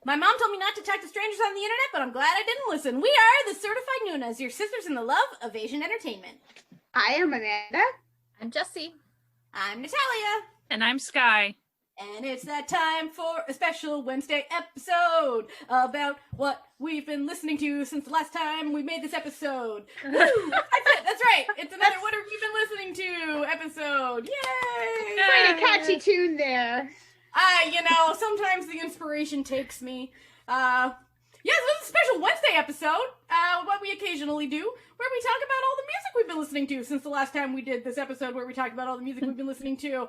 My mom told me not to talk to strangers on the internet, but I'm glad I didn't listen. We are the Certified Noonas, your sisters in the love of Asian entertainment. I am Amanda. I'm Jessie. I'm Natalia. And I'm Sky. And it's that time for a special Wednesday episode about what we've been listening to since the last time we made this episode. Woo! That's it. That's right. It's another What Have You Been Listening To episode. Yay! Quite a catchy tune there. Sometimes the inspiration takes me. This is a special Wednesday episode, what we occasionally do, where we talk about all the music we've been listening to since the last time we did this episode, where we talked about all the music we've been listening to,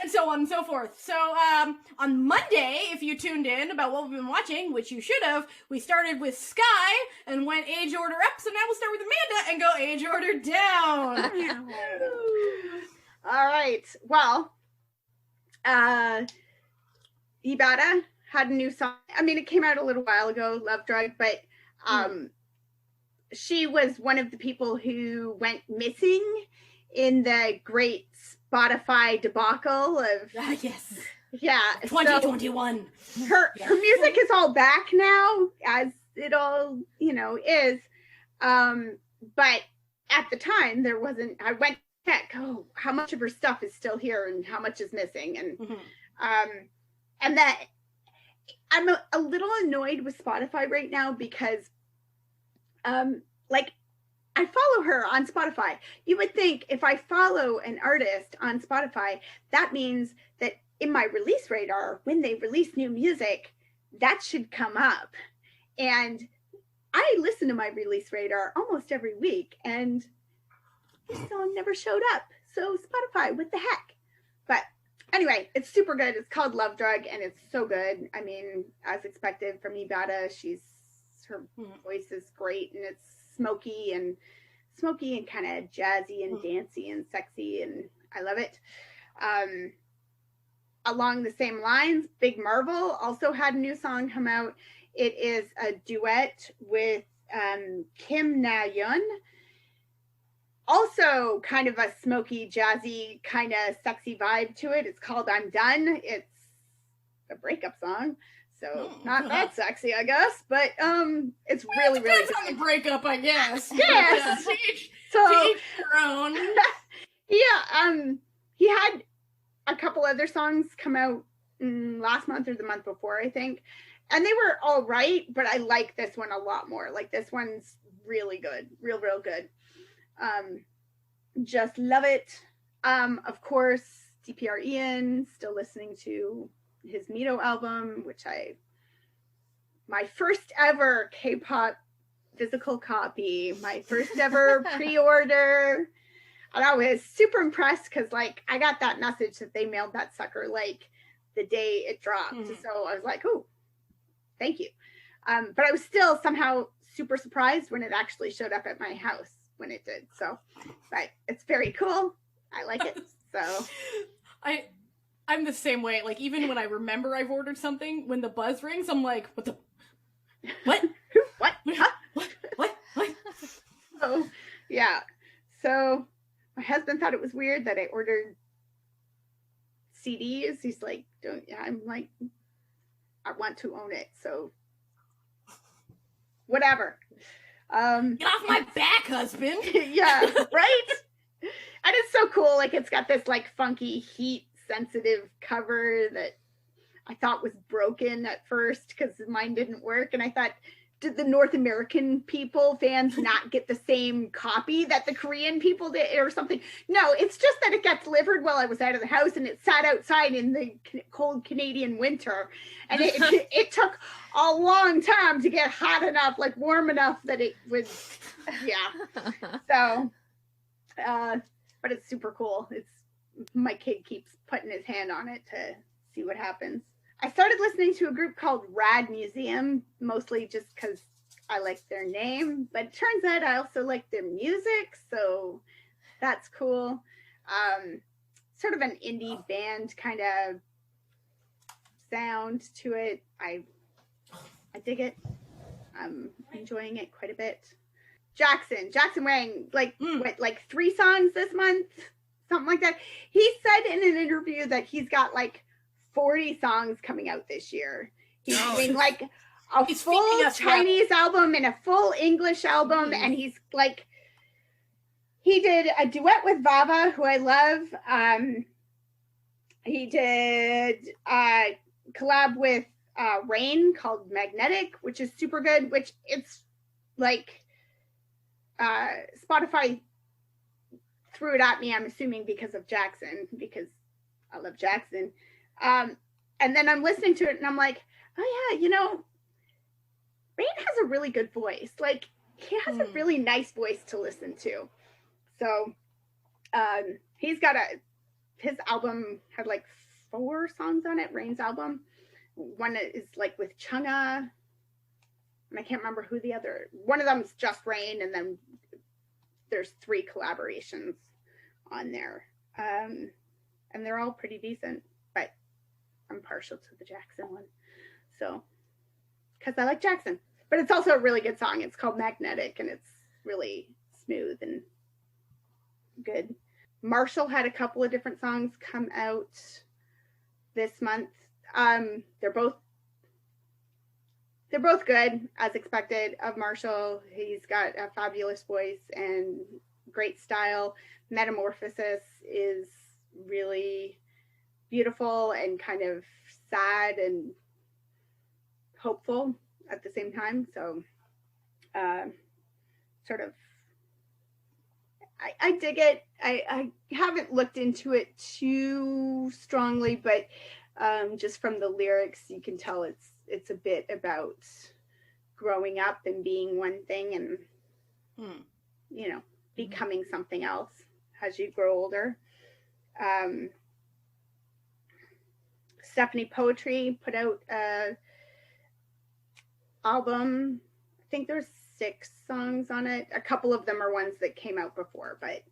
and so on and so forth. So, on Monday, if you tuned in about what we've been watching, which you should have, we started with Sky and went age order up, so now we'll start with Amanda and go age order down. All right. Well, Ibada had a new song. I mean, it came out a little while ago, Love Drug, but she was one of the people who went missing in the great Spotify debacle of yes. Yeah. 2021. So her music is all back now, as it all, is. But at the time there wasn't, I went to check, how much of her stuff is still here and how much is missing. And and that I'm a little annoyed with Spotify right now because, I follow her on Spotify. You would think if I follow an artist on Spotify, that means that in my release radar, when they release new music, that should come up. And I listen to my release radar almost every week, and this song never showed up. So Spotify, what the heck? But anyway, it's super good. It's called Love Drug, and it's so good. I mean, as expected from Ibada, her voice is great, and it's smoky and kind of jazzy and dancey and sexy, and I love it. Along the same lines, Big Marvel also had a new song come out. It is a duet with Kim Na-yeon. Also kind of a smoky, jazzy, kind of sexy vibe to it. It's called I'm Done. It's a breakup song, so not that sexy, I guess, but it's really, really good. On the breakup, I guess. Yes. To each their own. Yeah, he had a couple other songs come out last month or the month before, I think, and they were all right, but I like this one a lot more. Like, this one's really good, real good. Just love it. Of course, DPR Ian, still listening to his Mito album, which my first ever K-pop physical copy, my first ever pre-order. And I was super impressed because, I got that message that they mailed that sucker, the day it dropped. So I was like, oh, thank you. But I was still somehow super surprised when it actually showed up at my house when it did. So, but it's very cool. I like it. So I'm the same way. Even when I remember I've ordered something, when the buzz rings, I'm like, what? What? Huh? What? So, yeah. So my husband thought it was weird that I ordered CDs. He's like, I'm like, I want to own it. So whatever. Get off my back, husband. Yeah, right? And it's so cool. It's got this funky heat sensitive cover that I thought was broken at first because mine didn't work. And I thought, did the North American fans not get the same copy that the Korean people did or something? No, it's just that it got delivered while I was out of the house and it sat outside in the cold Canadian winter. And it took a long time to get hot enough, warm enough that it would, yeah. So, but it's super cool. My kid keeps putting his hand on it to see what happens. I started listening to a group called Rad Museum, mostly just because I like their name, but it turns out I also like their music, so that's cool. Sort of an indie band kind of sound to it. I dig it. I'm enjoying it quite a bit. Jackson Wang, 3 songs this month? Something like that. He said in an interview that he's got 40 songs coming out this year. He's doing like a He's full feeding us Chinese album and a full English album, and he's like, he did a duet with Vava, who I love. He did a collab with Rain called Magnetic, which is super good, which it's like Spotify threw it at me, I'm assuming because of Jackson, because I love Jackson. And then I'm listening to it and I'm like, oh yeah, you know, Rain has a really good voice. Like, he has a really nice voice to listen to. So he's got his album had like 4 songs on it, Rain's album. One is like with Chunga, and I can't remember who the other, one of them's just Rain, and then there's 3 collaborations on there. And they're all pretty decent, but I'm partial to the Jackson one. So, because I like Jackson. But it's also a really good song. It's called Magnetic, and it's really smooth and good. Marshall had a couple of different songs come out this month. They're both good, as expected of Marshall. He's got a fabulous voice and great style. Metamorphosis is really beautiful and kind of sad and hopeful at the same time. So sort of, I dig it. I haven't looked into it too strongly, but just from the lyrics, you can tell it's a bit about growing up and being one thing and, you know, becoming something else as you grow older. Stephanie Poetry put out a album. I think there's 6 songs on it. A couple of them are ones that came out before, but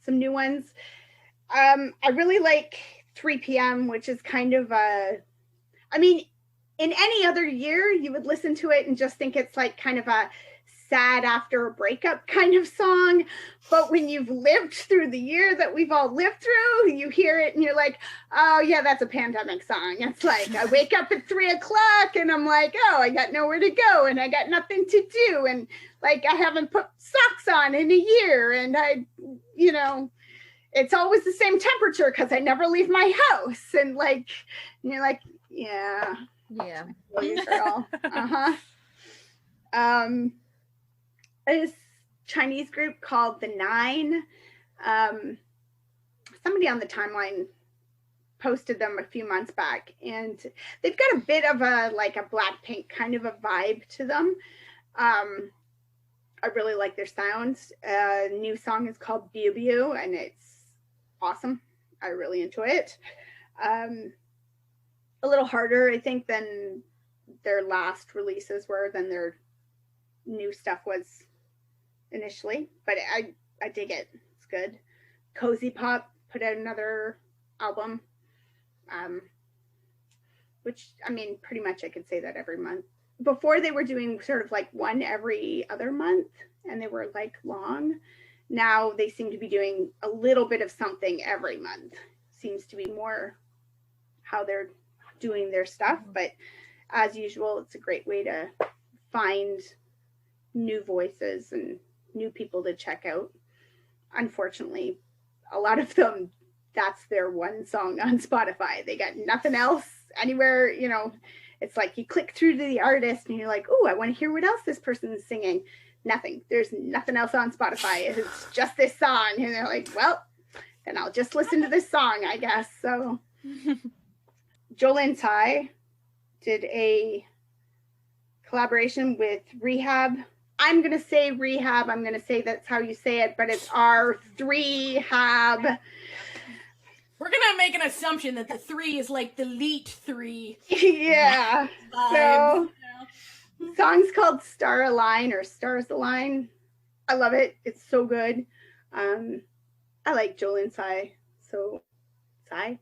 some new ones. I really like 3 p.m., which is kind of I mean, in any other year, you would listen to it and just think it's like kind of a sad after a breakup kind of song. But when you've lived through the year that we've all lived through, you hear it and you're like, oh yeah, that's a pandemic song. It's like, I wake up at 3 o'clock and I'm like, oh, I got nowhere to go and I got nothing to do. And like, I haven't put socks on in a year. And I, you know, it's always the same temperature because I never leave my house. And like, and you're like, yeah. Girl. This Chinese group called The Nine. Somebody on the timeline posted them a few months back, and they've got a bit of a like a Blackpink kind of a vibe to them. I really like their sounds. New song is called Biu Biu, and it's awesome. I really enjoy it. A little harder, I think, than their last releases were, than their new stuff was initially, but I dig it. It's good. Cozy Pop put out another album, which, I mean, pretty much I could say that every month. Before they were doing sort of like one every other month, and they were like long. Now they seem to be doing a little bit of something every month. Seems to be more how they're doing their stuff, but as usual, it's a great way to find new voices and new people to check out. Unfortunately, a lot of them, that's their one song on Spotify. They got nothing else anywhere, you know. It's like you click through to the artist and you're like, oh, I want to hear what else this person is singing. Nothing. There's nothing else on Spotify. It's just this song. And they're like, well, then I'll just listen to this song, I guess. So Jolin Tai did a collaboration with Rehab. I'm going to say Rehab. I'm going to say that's how you say it, but it's R3hab. We're going to make an assumption that the 3 is like the elite 3. Yeah. So, song's called Star Align or Stars Align. I love it. It's so good. I like Jolin Tsai. Tsai? I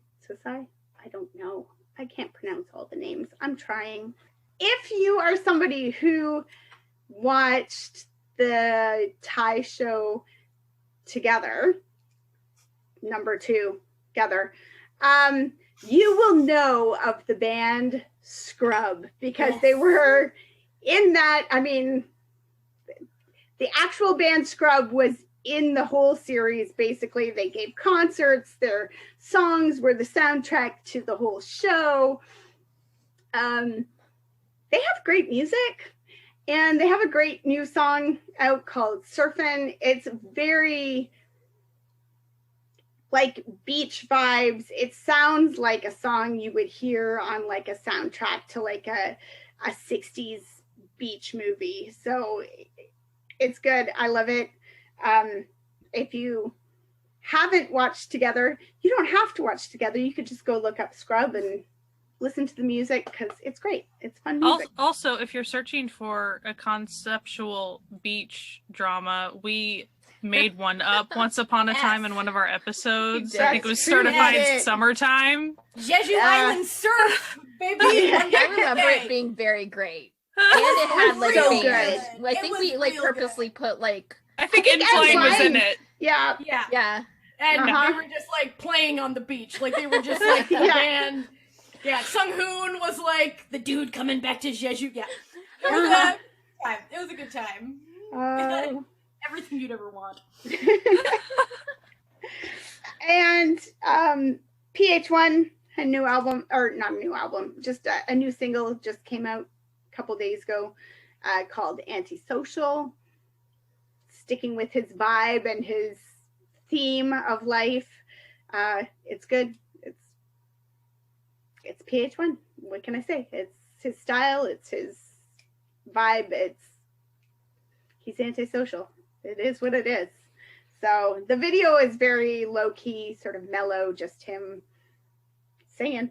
don't know. I can't pronounce all the names. I'm trying. If you are somebody who watched the Thai show Together, number 2, Together, you will know of the band Scrub, because they were in that. I mean, the actual band Scrub was in the whole series. Basically, they gave concerts. Their songs were the soundtrack to the whole show. They have great music, and they have a great new song out called Surfin'. It's very like beach vibes. It sounds like a song you would hear on like a soundtrack to like a 60s beach movie. So it's good. I love it. If you haven't watched Together, you don't have to watch Together. You could just go look up Scrub and listen to the music, because it's great. It's fun music. Also, if you're searching for a conceptual beach drama, we made one up once upon a time in one of our episodes. I think it was Certified Summertime. Jeju Island Surf, baby. I remember it being very great. And it had like so fans. good. I think we like purposely put like I think Incline was in it. Yeah. And they were just like playing on the beach. Like they were just like the band. Yeah, Sung Hoon was like the dude coming back to Jeju. Yeah. It was a good time. Everything you'd ever want. And PH1, a new album, or not a new album, just a new single just came out a couple days ago called Antisocial. Sticking with his vibe and his theme of life. It's good. It's PH1. What can I say? It's his style. It's his vibe. He's antisocial. It is what it is. So the video is very low key, sort of mellow, just him singing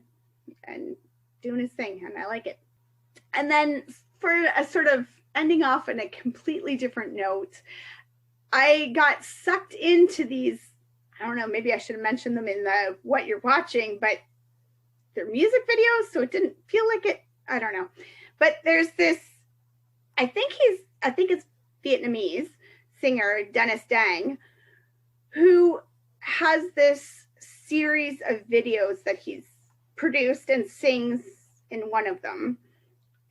and doing his thing, and I like it. And then for a sort of ending off on a completely different note, I got sucked into these, I don't know, maybe I should have mentioned them in the what you're watching, but they're music videos, so it didn't feel like it. I don't know. But there's this, I think it's Vietnamese singer, Dennis Dang, who has this series of videos that he's produced and sings in one of them.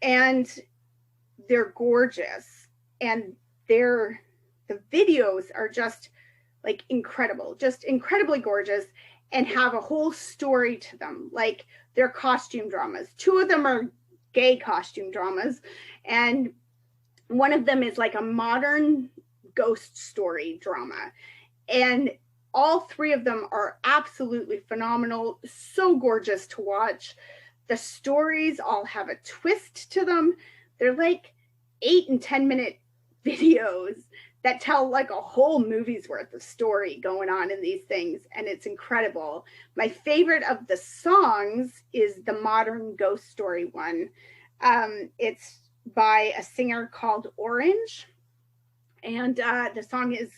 And they're gorgeous. And the videos are just like incredible, just incredibly gorgeous, and have a whole story to them. Like they're costume dramas. Two of them are gay costume dramas. And one of them is like a modern ghost story drama. And all three of them are absolutely phenomenal. So gorgeous to watch. The stories all have a twist to them. They're like 8 and 10 minute videos that tell like a whole movie's worth of story going on in these things, and it's incredible. My favorite of the songs is the modern ghost story one. It's by a singer called Orange, and the song is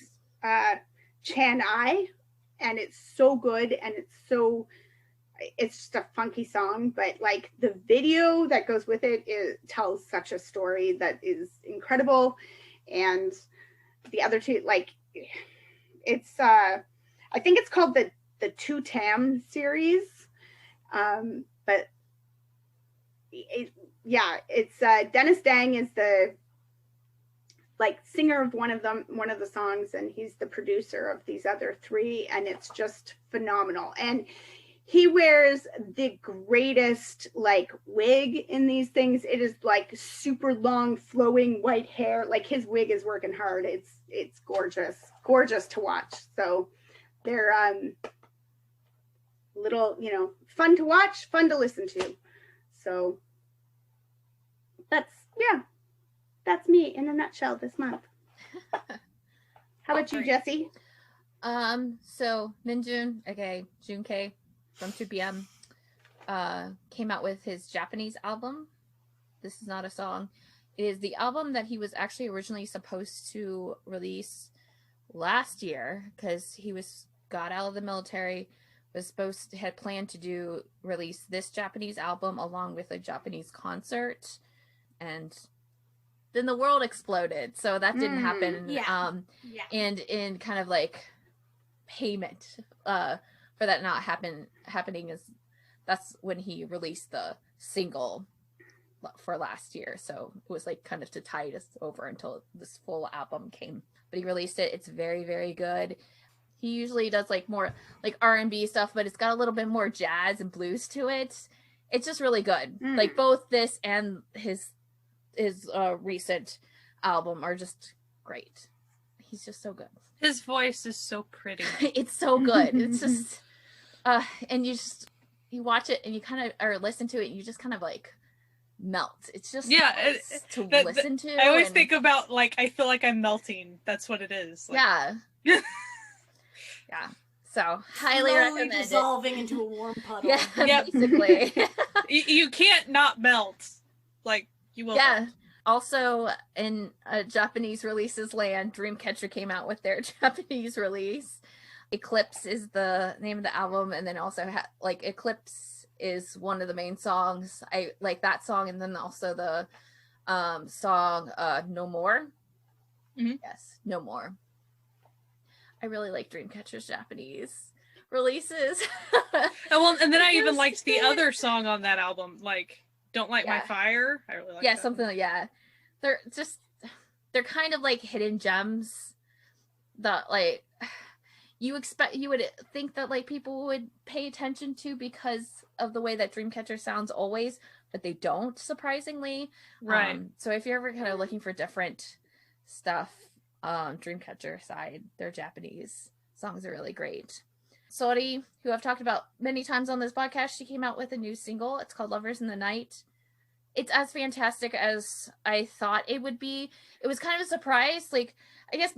Chan I, and it's so good, and it's just a funky song, but like the video that goes with it tells such a story that is incredible. And the other two, like it's I think it's called the Two Tam series, but it's Dennis Dang is the like singer of one of the songs, and he's the producer of these other three, and it's just phenomenal. And he wears the greatest like wig in these things. It is like super long flowing white hair. Like his wig is working hard. It's gorgeous to watch. So they're little, fun to watch, fun to listen to. So that's me in a nutshell this month. How about you, Jessie? So Minjun, okay, Jun K from 2PM, came out with his Japanese album. This is not a song. It is the album that he was actually originally supposed to release last year, because he got out of the military, had planned to release this Japanese album along with a Japanese concert, and then the world exploded, so that didn't happen. And in kind of like payment for that not happening, is that's when he released the single for last year, so it was like kind of to tide us over until this full album came. But he released it. It's very, very good. He usually does like more like R&B stuff, but it's got a little bit more jazz and blues to it. It's just really good. Like both this and his recent album are just great. He's just so good. His voice is so pretty. It's so good. It's just and you watch it and you kind of, or listen to it and you just kind of like melt. It's just nice to listen to. I always think about like, I feel like I'm melting. That's what it is. Like, yeah. Yeah. So highly recommend dissolving into a warm puddle. Yeah, basically. you can't not melt. Like, you will. Yeah. Melt. Also, in Japanese releases land, Dreamcatcher came out with their Japanese release. Eclipse is the name of the album, and then also like Eclipse is one of the main songs. I like that song, and then also the song No More. Mm-hmm. Yes, No More. I really like Dreamcatcher's Japanese releases. And then I even liked the other song on that album, like Don't Light My Fire. I really like that. Something like they're kind of like hidden gems that like you would think that like people would pay attention to because of the way that Dreamcatcher sounds always, but they don't, surprisingly. Right. So if you're ever kind of looking for different stuff, Dreamcatcher side, their Japanese songs are really great. Sori, who I've talked about many times on this podcast, she came out with a new single. It's called Lovers in the Night. It's as fantastic as I thought it would be. It was kind of a surprise. Like, I guess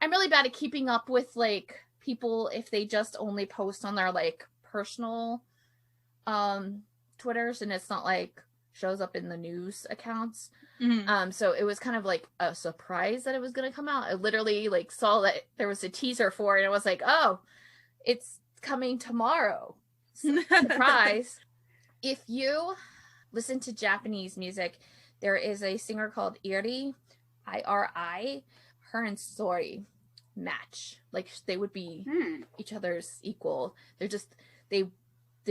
I'm really bad at keeping up with like people if they just only post on their like personal Twitters, and it's not like shows up in the news accounts. Mm-hmm. So it was kind of like a surprise that it was going to come out. I literally like saw that there was a teaser for it, and I was like, oh, it's coming tomorrow. Surprise. If you listen to Japanese music, there is a singer called Iri, I-R-I. Her and Sori match. Like they would be each other's equal. They're just they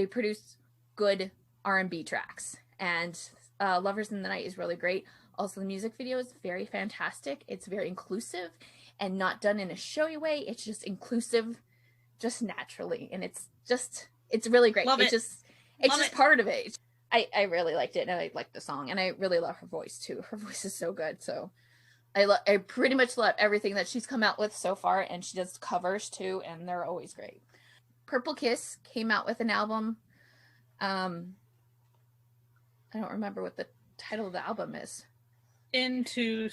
produce good R&B tracks, and Lovers in the Night is really great. Also, the music video is very fantastic. It's very inclusive and not done in a showy way. It's just inclusive, just naturally, and it's really great. Love it. It's just part of it. I really liked it, and I liked the song, and I really love her voice too. Her voice is so good. So I pretty much love everything that she's come out with so far, and she does covers too, and they're always great. Purple Kiss came out with an album. I don't remember what the title of the album is. Into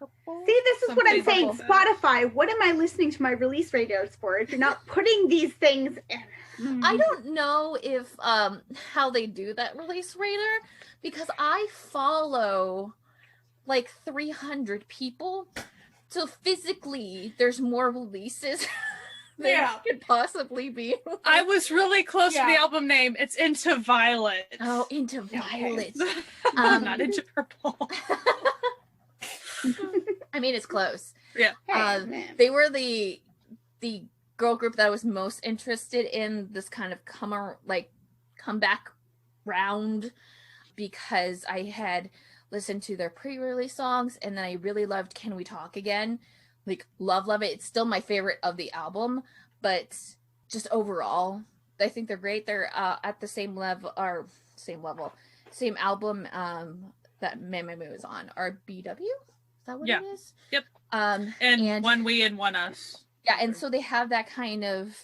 purple. See, this is what I'm saying. Something like that. Spotify, what am I listening to my release radios for if you're not putting these things in? I don't know if how they do that release radar, because I follow like 300 people, so physically there's more releases than could possibly be. I was really close to the album name. It's Into Violet. Oh, Into Violet. Not Into Purple. I mean, it's close. Yeah. They were the girl group that I was most interested in this kind of comeback round, because I had listened to their pre-release songs, and then I really loved Can We Talk Again. Like, love it. It's still my favorite of the album, but just overall, I think they're great. They're at the same album that Mamamoo is on, or BW? Is that what it is? Yep. And One We and One Us. Yeah, and so they have that kind of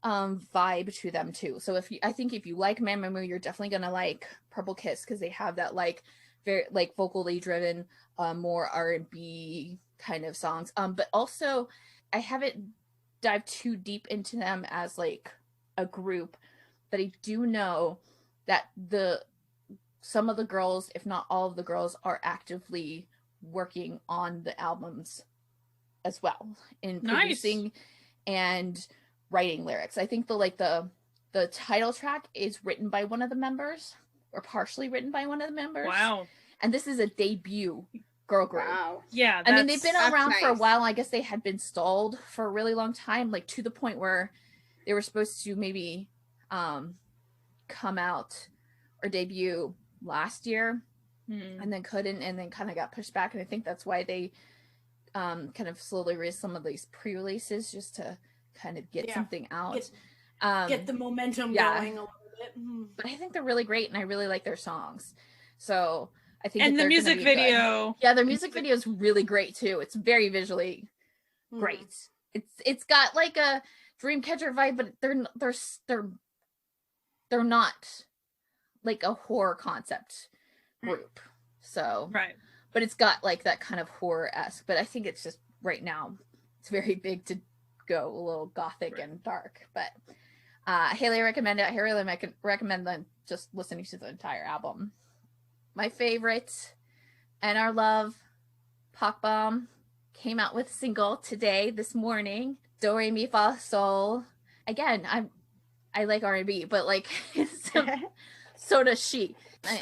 vibe to them too. So I think if you like Mamamoo, you're definitely gonna like Purple Kiss, because they have that like very like vocally driven, more R&B kind of songs. But also I haven't dived too deep into them as like a group, but I do know that some of the girls, if not all of the girls, are actively working on the albums as well in producing and writing lyrics. I think the title track is written by one of the members, or partially written by one of the members. Wow. And this is a debut girl group. Wow. Yeah. I mean, they've been around nice. for a while. I guess they had been stalled for a really long time, like to the point where they were supposed to maybe come out or debut last year and then couldn't, and then kind of got pushed back. And I think that's why they kind of slowly released some of these pre-releases just to kind of get something out. Get the momentum going a little bit. But I think they're really great, and I really like their songs. So I think and the music video. Yeah, their music video is really great too. It's very visually great. It's got like a Dreamcatcher vibe, but they're not like a horror concept group. So right. But it's got like that kind of horror-esque. But I think it's just right now it's very big to go a little gothic and dark. But I highly recommend it. I really recommend them just listening to the entire album. My favorite and our love, Pop Bomb, came out with a single today, this morning. Do Re Mi Fa Sol. Again, I like R&B, but like so does she,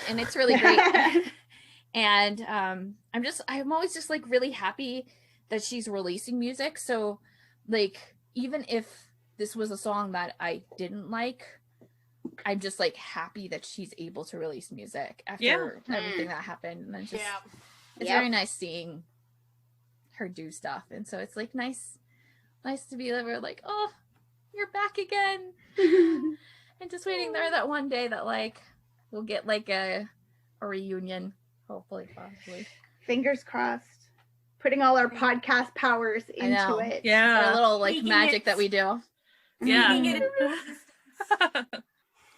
and it's really great. And I'm always just like really happy that she's releasing music. So like even if this was a song that I didn't like, I'm just like happy that she's able to release music after everything that happened. And just it's very nice seeing her do stuff. And so it's like nice to be like, oh, you're back again. And just waiting there that one day that like we'll get like a reunion, hopefully, possibly. Fingers crossed. Putting all our podcast powers into it. Yeah. Our little like magic that we do. Yeah.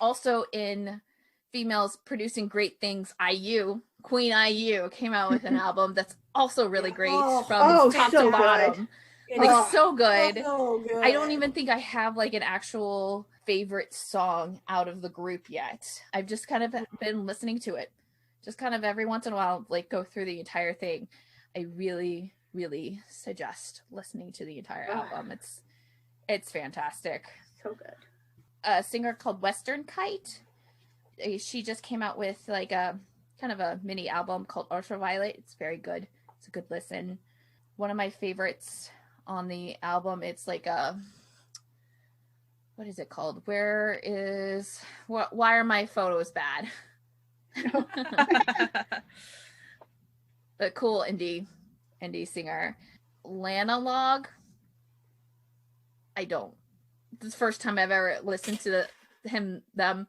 Also in females producing great things, Queen IU came out with an album that's also really great from top to bottom. Like so good. So good. I don't even think I have like an actual favorite song out of the group yet. I've just kind of been listening to it. Just kind of every once in a while, like go through the entire thing. I really, really suggest listening to the entire album. It's fantastic. So good. A singer called Western Kite. She just came out with like a kind of a mini album called Ultraviolet. It's very good. It's a good listen. One of my favorites on the album, it's like what is it called? Why are my photos bad? The cool indie singer. Lanalog. This is the first time I've ever listened to them.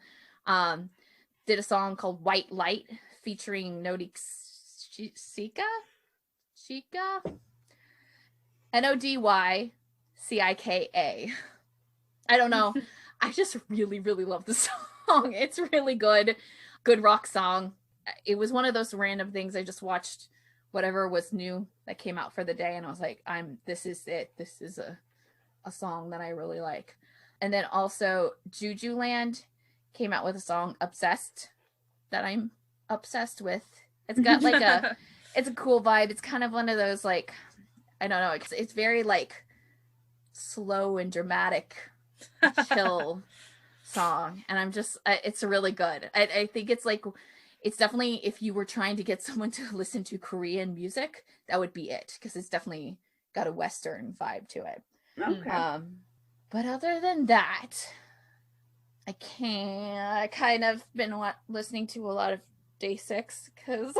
Did a song called White Light featuring Nodicika. Nodycika. I don't know. I just really, really love the song. It's really good. Good rock song. It was one of those random things. I just watched whatever was new that came out for the day, and I was like, this is it. This is a song that I really like. And then also Juju Land came out with a song Obsessed that I'm obsessed with. It's got like it's a cool vibe. It's kind of one of those like, I don't know, it's very like slow and dramatic chill song, and I'm just it's really good. I think it's like, it's definitely, if you were trying to get someone to listen to Korean music, that would be it, because it's definitely got a Western vibe to it. Okay. But other than that, I kind of been listening to a lot of Day 6 because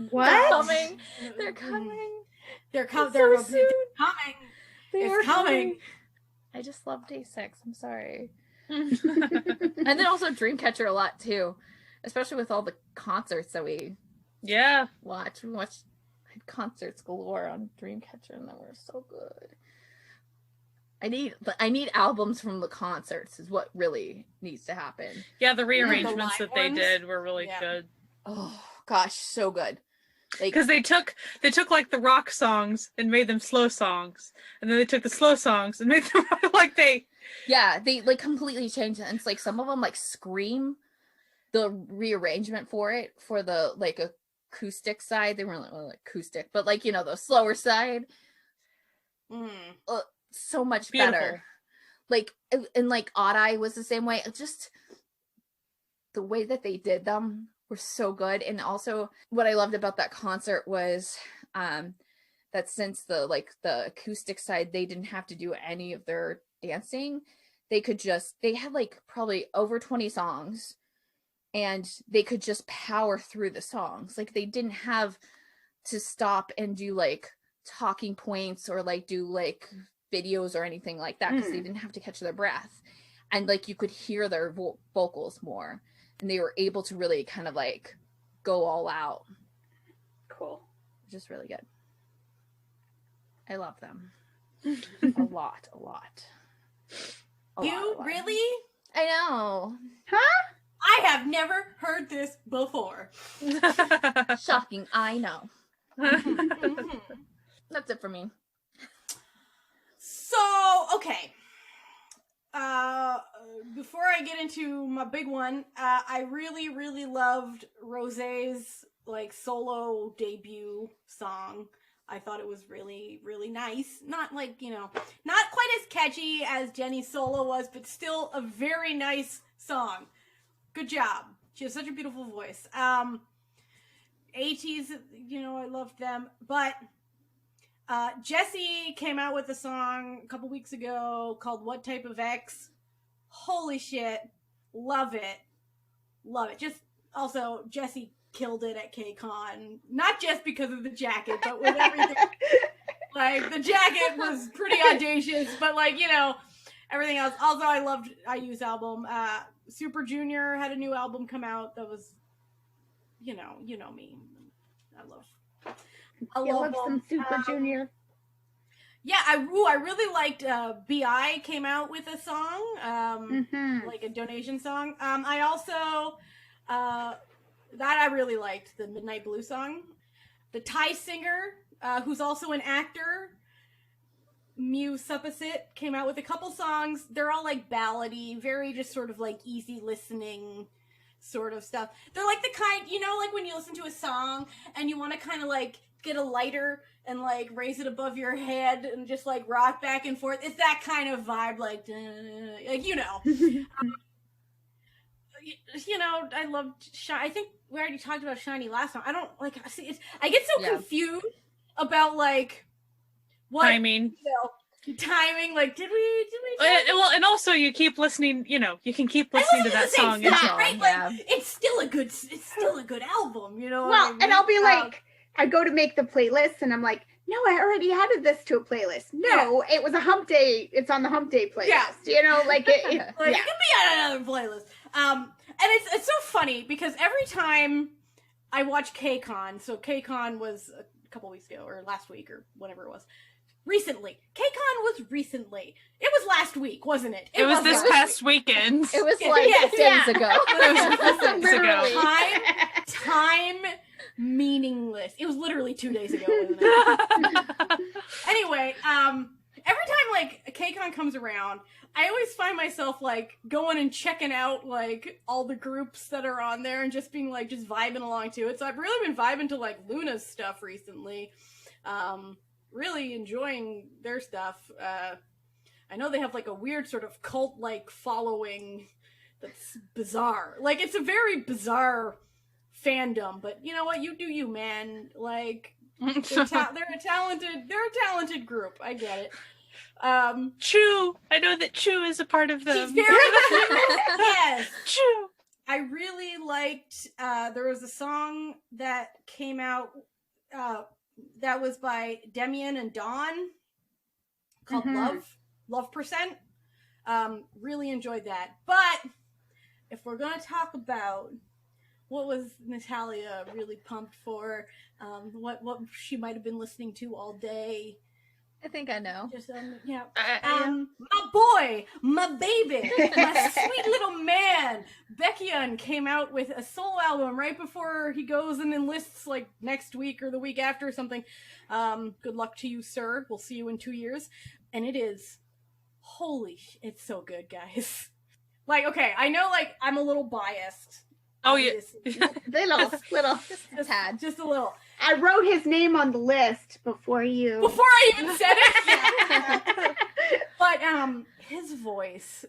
What? They're coming. They're coming. They're coming. I just love Day 6. I'm sorry. And then also Dreamcatcher a lot too, especially with all the concerts that we watch. We watched concerts galore on Dreamcatcher, and they were so good. I need albums from the concerts is what really needs to happen. Yeah, the rearrangements that they did were really good. Oh gosh, so good. Because they took like the rock songs and made them slow songs, and then they took the slow songs and made them like they like completely changed it. And it's like some of them like scream. The rearrangement for the like acoustic side, they weren't really acoustic, but like, you know, the slower side, so much better. Like, and like Odd Eye was the same way. Just the way that they did them were so good. And also what I loved about that concert was that since the acoustic side, they didn't have to do any of their dancing. they had like probably over 20 songs, and they could just power through the songs. Like they didn't have to stop and do like talking points or like do like videos or anything like that, because they didn't have to catch their breath, and like you could hear their vocals more, and they were able to really kind of like go all out. Cool. Just really good. I love them. a lot. Really? I know. Huh? I have never heard this before. Shocking, I know. Mhm. That's it for me. So, okay. Before I get into my big one, I really loved Rosé's like solo debut song. I thought it was really nice. Not like, not quite as catchy as Jenny's solo was, but still a very nice song. Good job. She has such a beautiful voice. ATEEZ, I loved them, but Jessie came out with a song a couple weeks ago called What Type of X. Holy shit. Love it. Just also, Jessie killed it at KCON. Not just because of the jacket, but with everything. Like, the jacket was pretty audacious, but everything else. Also, I loved IU's album. Super Junior had a new album come out that was, you know me. I love some Super Junior. Yeah, I really liked B.I. came out with a song, like a donation song. I also, that I really liked, the Midnight Blue song. The Thai singer, who's also an actor, Mew Supposit, came out with a couple songs. They're all like ballady, very just sort of like easy listening sort of stuff. They're like the kind, like when you listen to a song and you want to kind of like get a lighter and like raise it above your head and just like rock back and forth. It's that kind of vibe, like I loved I think we already talked about Shiny last time. I don't like see I get so confused about like what timing. Timing, like did we well, and also you keep listening, you can keep listening to that song and song. Right? Like, it's still a good album, Well, what I mean? and I'll be like, I go to make the playlist and I'm like, no, I already added this to a playlist. No, it was a hump day. It's on the hump day playlist. Yeah. Like it can be on another playlist. And it's so funny because every time I watch KCON, so KCON was a couple weeks ago or last week or whatever it was. Recently. KCON was recently. It was last week, wasn't it? It was this past weekend. It was like days ago. It was days ago. Time meaningless. It was literally 2 days ago, wasn't it? Anyway, every time like KCON comes around, I always find myself like going and checking out like all the groups that are on there and just being like just vibing along to it. So I've really been vibing to like Luna's stuff recently. Really enjoying their stuff. I know they have like a weird sort of cult like following that's bizarre. Like it's a very bizarre fandom, but you know what? You do you, man. Like they're a talented group. I get it. Chu. I know that Chu is a part of them. She's very yes. Chu. I really liked. There was a song that came out. That was by Demian and Dawn called Love Percent. Really enjoyed that. But if we're going to talk about what was Natalia really pumped for, what she might have been listening to all day. I think I know. Just, my boy, my baby, my sweet little man, Baekhyun came out with a solo album right before he goes and enlists like next week or the week after or something. Good luck to you, sir. We'll see you in 2 years. And it is, it's so good, guys. Like, okay, I know like I'm a little biased. Oh yeah, little, just a little. I wrote his name on the list before I even said it. But his voice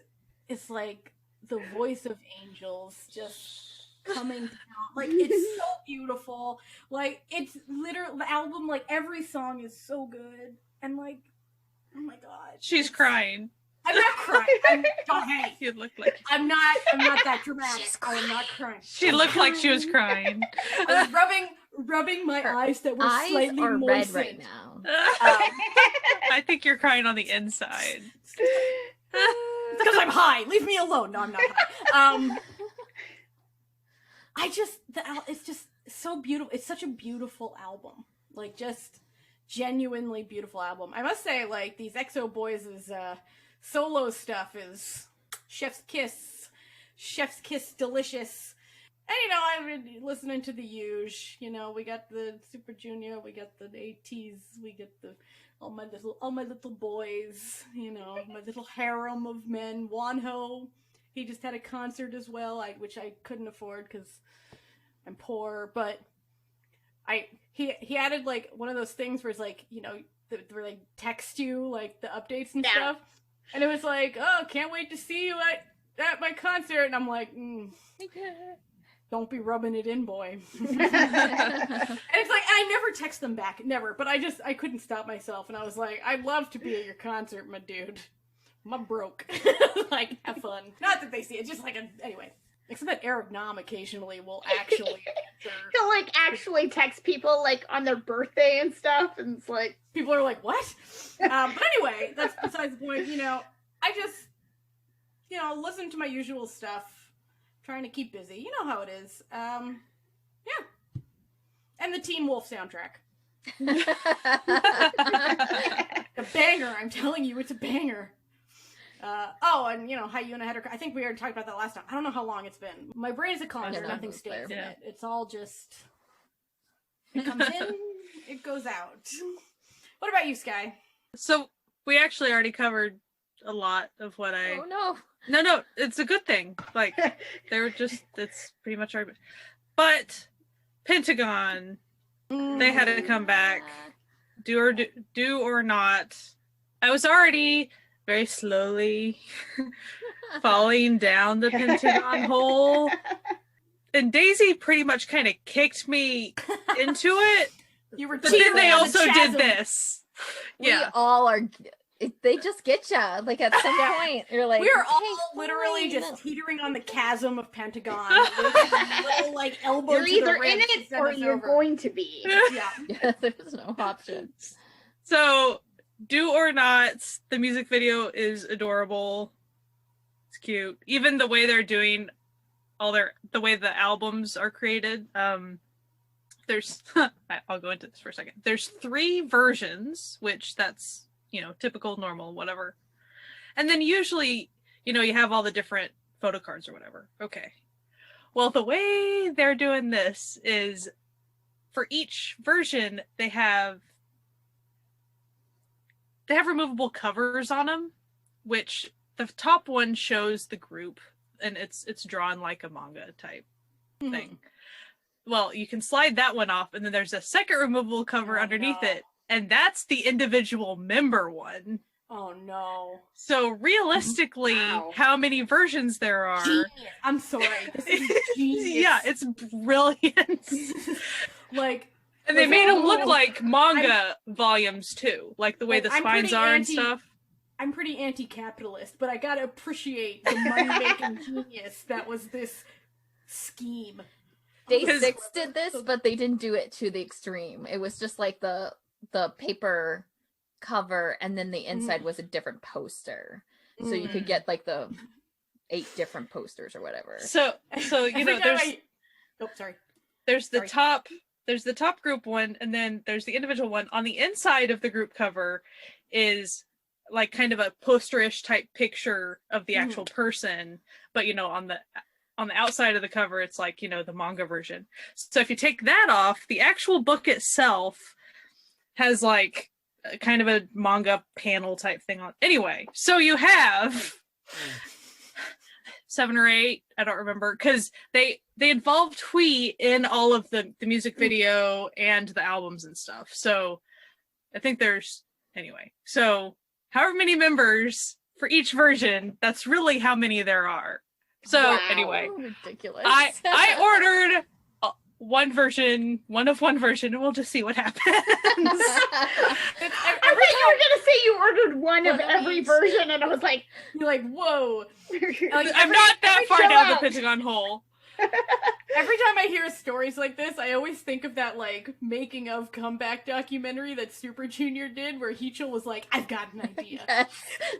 is like the voice of angels, just coming down. Like it's so beautiful. Like it's literally the album. Like every song is so good, and like, oh my god, she's crying. I'm not crying. Hey, You look like I'm not that dramatic. I'm not crying. she looked like she was crying. I was rubbing my Her eyes that were Eyes slightly are moistened. red right now. I think you're crying on the inside. It's because I'm high. Leave me alone. No, I'm not high. It's just so beautiful. It's such a beautiful album. Like, just genuinely beautiful album. I must say, like, these EXO boys' solo stuff is chef's kiss delicious. And, you know, I've been listening to the huge. You know, we got the Super Junior, we got the ATs, we get all my little boys, you know, my little harem of men. Wonho, he just had a concert as well, which I couldn't afford because I'm poor, but he added, like, one of those things where it's like, you know, where they text you, like, the updates and stuff, and it was like, oh, can't wait to see you at my concert, and I'm like, don't be rubbing it in, boy. And it's like, I never text them back, never, but I couldn't stop myself, and I was like, I'd love to be at your concert, my dude. I'm broke. Like, have fun. Not that they see it, just like, anyway. Except that Eric Nam occasionally will actually He'll, like, actually text people, like, on their birthday and stuff, and it's like... People are like, what? But anyway, that's besides the point. You know, I just, you know, listen to my usual stuff, trying to keep busy. You know how it is. Yeah. And the Teen Wolf soundtrack. A banger, I'm telling you, it's a banger. And, you know, Hyuna had her... I think we already talked about that last time. I don't know how long it's been. My brain is a conjurer. Nothing stays in it. It's all just... It comes in, it goes out. What about you, Sky? So, we actually already covered a lot of what I... Oh, no. No, it's a good thing. Like, it's pretty much our... But, Pentagon, they had to come back. Do or not. I was already... very slowly falling down the Pentagon hole. And Daisy pretty much kind of kicked me into it. You were, but then they also did this. We all are. They just get ya. Like, at some point, you're like, we are all literally just teetering on the chasm of Pentagon. Little, like, elbow. You're either in it or you're going to be. Yeah, there's no option. So, do or not, the music video is adorable. It's cute. Even the way they're doing the way the albums are created. There's, I'll go into this for a second. There's 3 versions, which that's, you know, typical, normal, whatever. And then usually, you know, you have all the different photo cards or whatever. Okay. Well, the way they're doing this is for each version, they have removable covers on them, which the top one shows the group, and it's drawn like a manga type thing. Well, you can slide that one off, and then there's a second removable cover underneath it, and that's the individual member one. Oh no. So realistically, how many versions there are? Genius. I'm sorry. This is genius. Yeah, it's brilliant. Like, and they made them look like manga volumes too, like the way the spines are and stuff. I'm pretty anti-capitalist, but I gotta appreciate the money-making genius that was this scheme. Day 6 did this, but they didn't do it to the extreme. It was just like the paper cover, and then the inside was a different poster, so you could get like the 8 different posters or whatever. So you know, there's the top. There's the top group one, and then there's the individual one. On the inside of the group cover is like kind of a posterish type picture of the actual person, but you know, on the outside of the cover, it's like, you know, the manga version. So if you take that off, the actual book itself has like kind of a manga panel type thing on. Anyway, so you have 7 or 8, I don't remember, because they involved Hui in all of the music video and the albums and stuff. So I think there's, anyway, so however many members for each version, that's really how many there are. So anyway, ridiculous. I ordered one version, and we'll just see what happens. I thought you were gonna say you ordered one of every version, and I was like, You're like, whoa. I'm not that far down the Pentagon hole. Every time I hear stories like this, I always think of that, like, making of comeback documentary that Super Junior did, where Heechul was like, I've got an idea. Yes.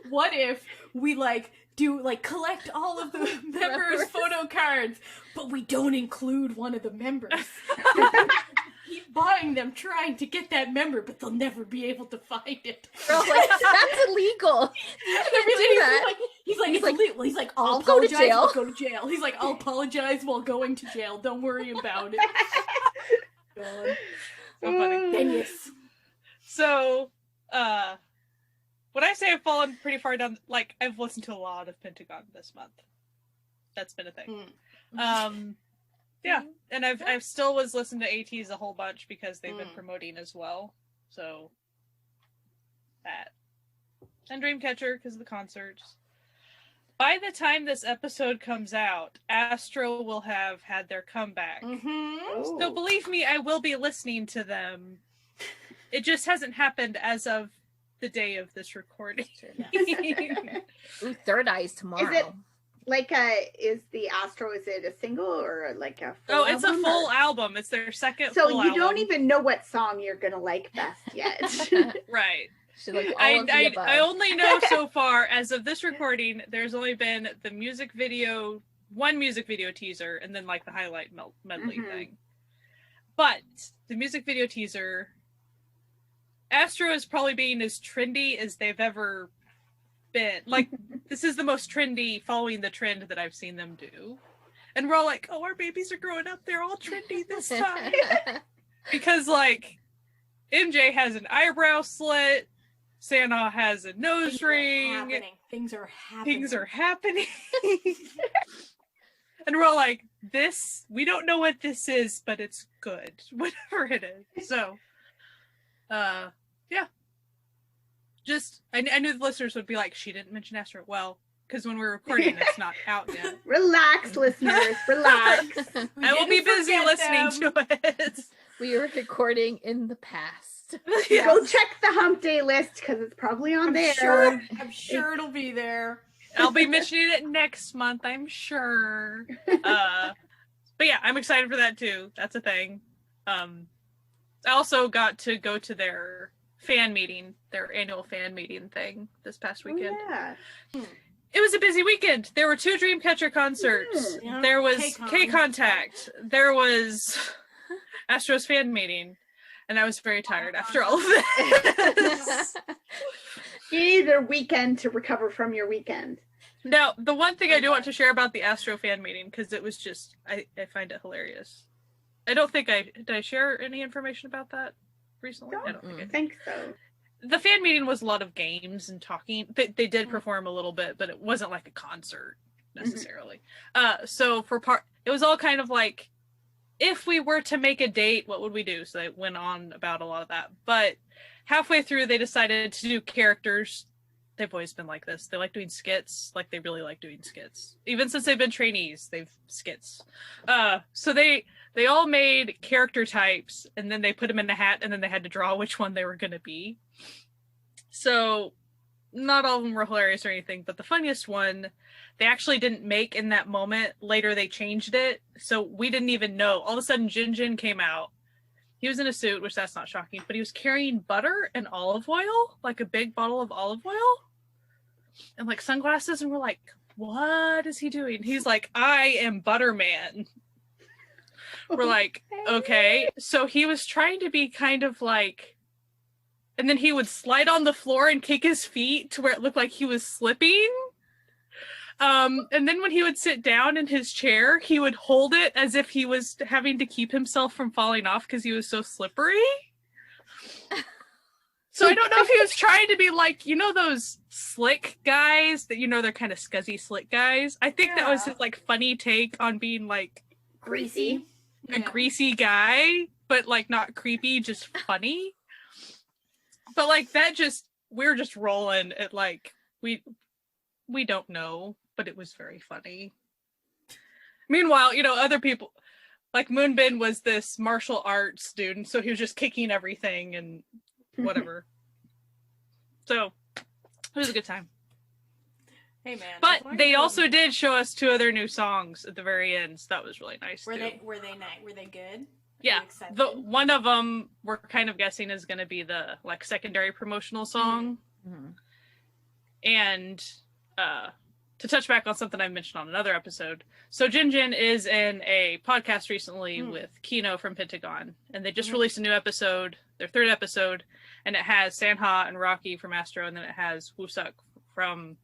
What if we, like, collect all of the members' photo cards, but we don't include one of the members? Keep buying them, trying to get that member, but they'll never be able to find it. We're all like, that's illegal. You can't do that. He's like, illegal. He's like, I'll go to jail. I'll go to jail. He's like, I'll apologize while going to jail. Don't worry about it. God. So funny. Genius. So, when I say I've fallen pretty far down, like, I've listened to a lot of Pentagon this month. That's been a thing. Yeah, and I've still was listening to ATs a whole bunch because they've been promoting as well. So, that. And Dreamcatcher because of the concerts. By the time this episode comes out, Astro will have had their comeback. So believe me, I will be listening to them. It just hasn't happened as of the day of this recording. Ooh, Third Eyes tomorrow. Is it like is the Astro, is it a single or like a full Oh, it's a album, full or? album. It's their second So full you album. don't even know what song you're gonna like best yet. Right. Should like all of the above. I only know so far, as of this recording, there's only been the music video, one music video teaser, and then like the highlight medley thing. But the music video teaser, Astro is probably being as trendy as they've ever been. Like, this is the most trendy, following the trend that I've seen them do. And we're all like, oh, our babies are growing up, they're all trendy this time. Because, like, MJ has an eyebrow slit, Santa has a nose ring. Things are happening. And we're all like, this, we don't know what this is, but it's good. Whatever it is. So, yeah. Just, I knew the listeners would be like, she didn't mention Astro. Well, because when we're recording, it's not out yet. Relax, listeners. Relax. I will be busy listening to it. We are recording in the past. Yes. Go check the hump day list because it's probably on there. I'm sure it'll be there. I'll be mentioning it next month, I'm sure. But yeah, I'm excited for that too. That's a thing. I also got to go to their fan meeting, their annual fan meeting thing this past weekend. Oh, yeah. It was a busy weekend. There were 2 Dreamcatcher concerts. Yeah. There was K-Con. K-Contact. There was Astro's fan meeting. And I was very tired after all of this. You need a weekend to recover from your weekend. Now, the one thing I do want to share about the Astro fan meeting, because it was just, I find it hilarious. I don't think did I share any information about that recently? I don't think I did. think so. The fan meeting was a lot of games and talking. They did perform a little bit, but it wasn't like a concert necessarily. So it was all kind of like, if we were to make a date, what would we do? So they went on about a lot of that. But halfway through, they decided to do characters. They've always been like this. They like doing skits. Like, they really like doing skits. Even since they've been trainees, they've skits. So they all made character types, and then they put them in a hat, and then they had to draw which one they were going to be. So not all of them were hilarious or anything, but the funniest one, they actually didn't make in that moment. Later, they changed it. So we didn't even know. All of a sudden, Jin came out. He was in a suit, which that's not shocking, but he was carrying butter and olive oil, like a big bottle of olive oil, and like sunglasses. And we're like, what is he doing? He's like, I am Butterman. We're like, okay. So he was trying to be kind of like, and then he would slide on the floor and kick his feet to where it looked like he was slipping. And then when he would sit down in his chair, he would hold it as if he was having to keep himself from falling off because he was so slippery. So I don't know if he was trying to be like, you know, those slick guys that, you know, they're kind of scuzzy slick guys. I think that was his like funny take on being like Greasy. a greasy guy, but like not creepy, just funny. But like that just, we're just rolling at like, we don't know, but it was very funny. Meanwhile, you know, other people, like Moonbin was this martial arts dude, and so he was just kicking everything and whatever. So it was a good time. Hey man. But as long as they it also wasn't- did show us 2 other new songs at the very end, so that was really nice. Were too. they good? Are Yeah, you excited? the one of them we're kind of guessing is going to be the like secondary promotional song. Mhm. And to touch back on something I mentioned on another episode, so Jinjin is in a podcast recently with Kino from Pentagon, and they just released a new episode, their 3rd episode, and it has Sanha and Rocky from Astro, and then it has Woosuck from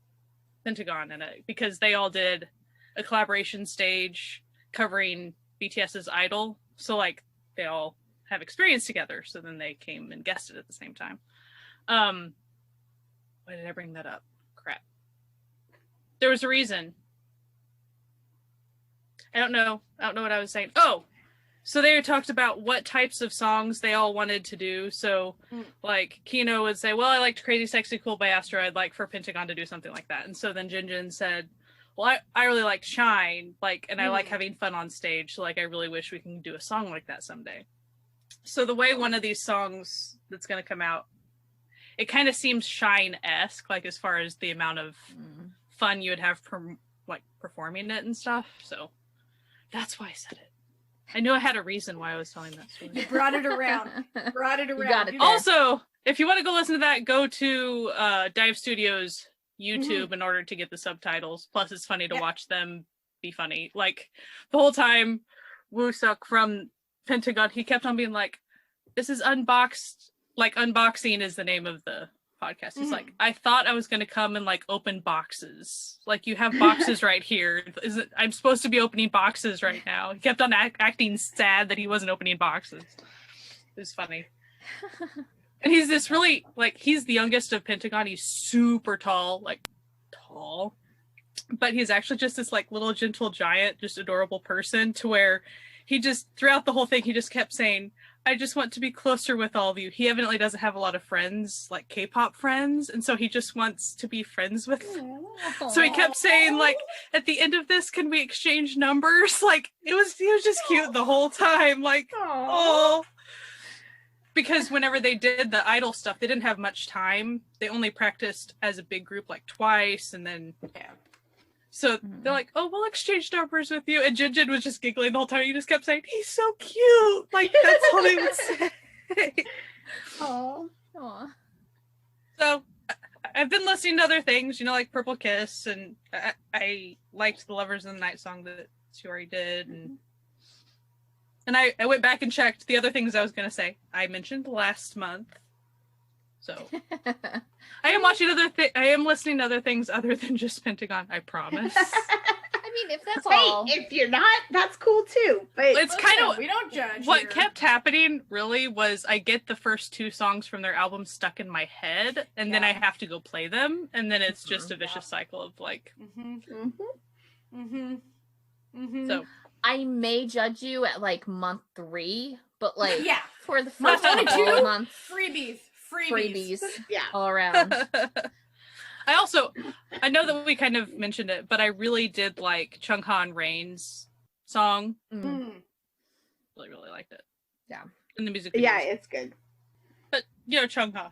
Pentagon in it, because they all did a collaboration stage covering BTS's Idol, so like they all have experience together, so then they came and guested at the same time. Why did I bring that up? Crap. There was a reason. I don't know what I was saying. Oh, so they talked about what types of songs they all wanted to do. So, like, Kino would say, well, I liked Crazy Sexy Cool by Astro. I'd like for Pentagon to do something like that. And so then Jinjin said, well, I really liked Shine, like, and I like having fun on stage. So, like, I really wish we can do a song like that someday. So the way one of these songs that's going to come out, it kind of seems Shine-esque, like, as far as the amount of fun you would have performing it and stuff. So that's why I said it. I knew I had a reason why I was telling that story. You brought it around. Brought it around. got it You there. Also, if you want to go listen to that, go to Dive Studios YouTube in order to get the subtitles. Plus, it's funny to watch them be funny. Like, the whole time, Woosuck from Pentagon, he kept on being like, this is unboxed. Like, unboxing is the name of the podcast. He's like, I thought I was going to come and, like, open boxes. Like, you have boxes right here. I'm supposed to be opening boxes right now. He kept on acting sad that he wasn't opening boxes. It was funny. And he's this really, like, he's the youngest of Pentagon. He's super tall, like, tall. But he's actually just this, like, little gentle giant, just adorable person, to where he just, throughout the whole thing, he just kept saying, I just want to be closer with all of you. He evidently doesn't have a lot of friends, like K-pop friends, and so he just wants to be friends with them. So he kept saying, like, at the end of this, can we exchange numbers? Like, he was just cute the whole time. Like, oh. Because whenever they did the Idol stuff, they didn't have much time. They only practiced as a big group like twice, and then so they're like, oh, we'll exchange numbers with you. And Jinjin was just giggling the whole time. He just kept saying, he's so cute. Like, that's all they would say. Oh. So I've been listening to other things, like Purple Kiss, and I liked the Lovers in the Night song that she already did. And I went back and checked the other things I was going to say. I mentioned last month. So I am watching I am listening to other things other than just Pentagon, I promise. I mean, if that's Hey, all. if you're not, that's cool too. But It's kind of we don't judge. what here. kept happening really was I get the first 2 songs from their album stuck in my head, and then I have to go play them, and then it's just a vicious cycle of like so I may judge you at like month 3, but like Yeah. for the Month first 1 and couple 2, months, freebies yeah. all around. I know that we kind of mentioned it, but I really did like Chung Han Rain's song. Really, really liked it. Yeah. And the music video. Yeah, it's good. But, Chung Ha.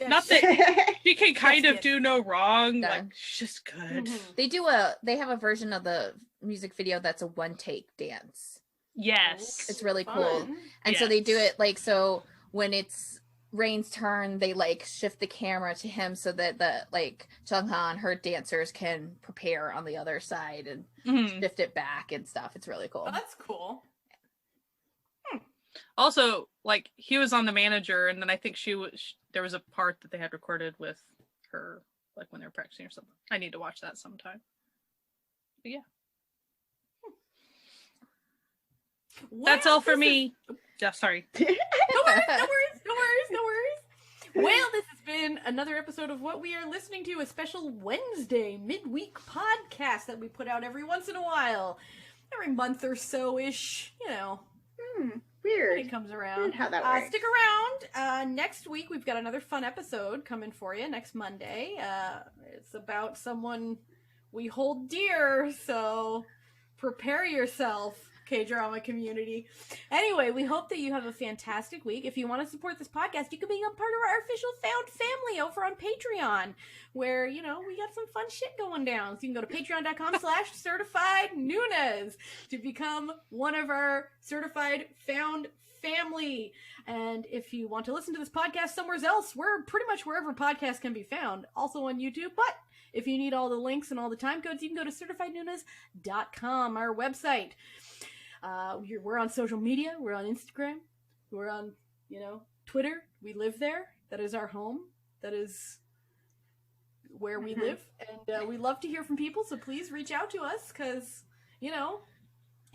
Not that she can kind of do no wrong. Yeah. Like, she's just good. They have a version of the music video that's a one take dance. Yes. It's really Fun. cool. And so they do it like, so when it's Rain's turn, they like shift the camera to him so that the like Chung-ha and her dancers can prepare on the other side and shift it back and stuff. It's really cool. Oh, that's cool. Also, like, he was on The Manager, and then I think there was a part that they had recorded with her, like, when they were practicing or something. I need to watch that sometime. But yeah. That's all for me. Yeah, sorry. No worries. Well, this has been another episode of what we are listening to, a special Wednesday midweek podcast that we put out every once in a while. Every month or so-ish, Weird. when it comes around. Weird how that works. Stick around. Next week, we've got another fun episode coming for you next Monday. It's about someone we hold dear, so prepare yourself. K-drama community. Anyway, we hope that you have a fantastic week. If you want to support this podcast, you can become part of our official Found family over on Patreon, where, we got some fun shit going down. So you can go to patreon.com/certifiednoonas to become one of our certified Found family. And if you want to listen to this podcast somewhere else, we're pretty much wherever podcasts can be found, also on YouTube. But if you need all the links and all the time codes, you can go to certifiednoonas.com, our website. We're on social media. We're on Instagram. We're on, Twitter. We live there. That is our home. That is where we live. And we love to hear from people, so please reach out to us because,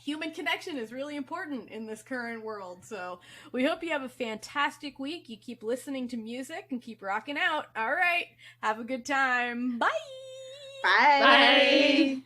human connection is really important in this current world. So we hope you have a fantastic week. You keep listening to music and keep rocking out. All right. Have a good time. Bye. Bye. Bye.